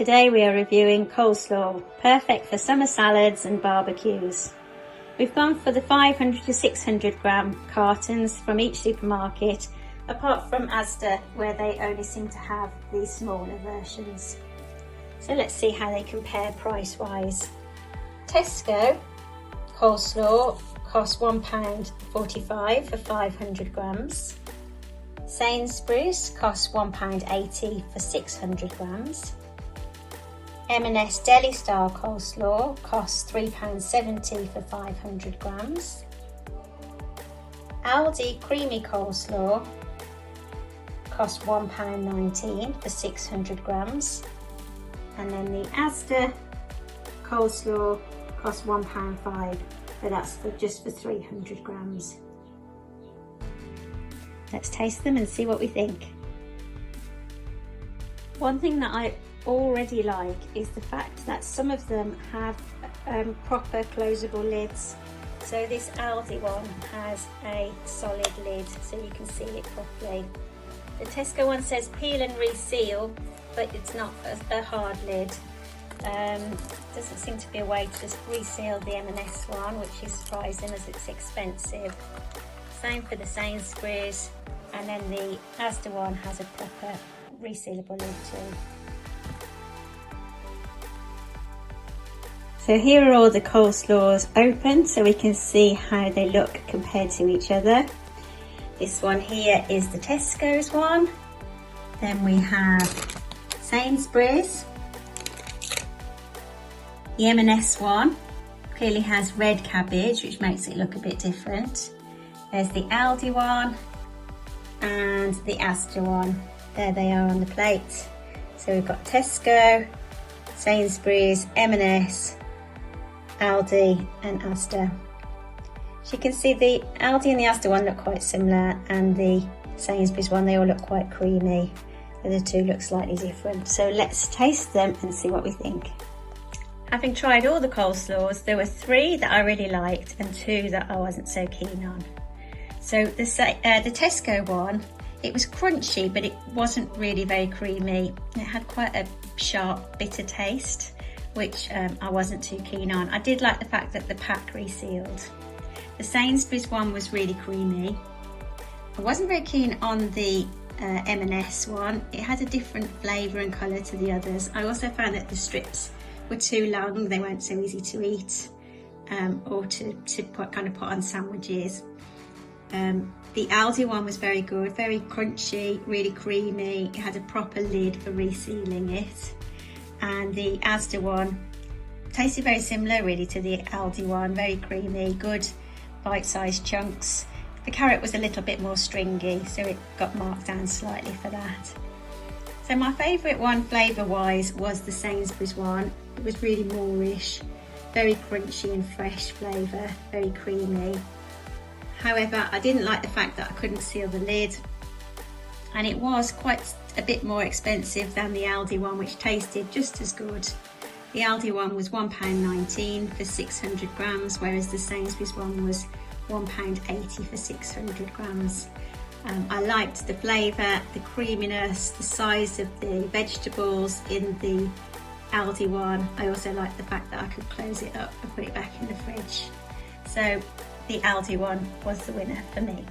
Today we are reviewing coleslaw, perfect for summer salads and barbecues. We've gone for the 500 to 600 gram cartons from each supermarket, apart from Asda where they only seem to have these smaller versions. So let's see how they compare price-wise. Tesco coleslaw costs £1.45 for 500 grams. Sainsbury's costs £1.80 for 600 grams. M&S Deli Style coleslaw costs £3.70 for 500 grams. Aldi creamy coleslaw costs £1.19 for 600 grams. And then the Asda coleslaw costs £1.05, but that's just for 300 grams. Let's taste them and see what we think. One thing that I already like is the fact that some of them have proper closable lids. So this Aldi one has a solid lid so you can seal it properly. The Tesco one says peel and reseal, but it's not a hard lid. Doesn't seem to be a way to just reseal the M&S one, which is surprising as it's expensive. Same for the Sainsbury's, and then the Asda one has a proper resealable lid too. So here are all the coleslaws open so we can see how they look compared to each other. This one here is the Tesco's one. Then we have Sainsbury's. The M&S one clearly has red cabbage, which makes it look a bit different. There's the Aldi one and the Asda one. There they are on the plate. So we've got Tesco, Sainsbury's, M&S, Aldi and Asda. As you can see, the Aldi and the Asda one look quite similar, and the Sainsbury's one, they all look quite creamy. The other two look slightly different. So let's taste them and see what we think. Having tried all the coleslaws, there were 3 that I really liked and 2 that I wasn't so keen on. So the Tesco one, it was crunchy, but it wasn't really very creamy. It had quite a sharp, bitter taste, which I wasn't too keen on. I did like the fact that the pack resealed. The Sainsbury's one was really creamy. I wasn't very keen on the M&S one. It had a different flavour and colour to the others. I also found that the strips were too long. They weren't so easy to eat or to put on sandwiches. The Aldi one was very good, very crunchy, really creamy. It had a proper lid for resealing it. And the Asda one tasted very similar really to the Aldi one, very creamy, good bite-sized chunks. The carrot was a little bit more stringy, so it got marked down slightly for that. So my favourite one flavour-wise was the Sainsbury's one. It was really moreish, very crunchy and fresh flavour, very creamy. However, I didn't like the fact that I couldn't seal the lid, and it was quite a bit more expensive than the Aldi one, which tasted just as good. The Aldi one was £1.19 for 600 grams, whereas the Sainsbury's one was £1.80 for 600 grams. I liked the flavour, the creaminess, the size of the vegetables in the Aldi one. I also liked the fact that I could close it up and put it back in the fridge. So the Aldi one was the winner for me.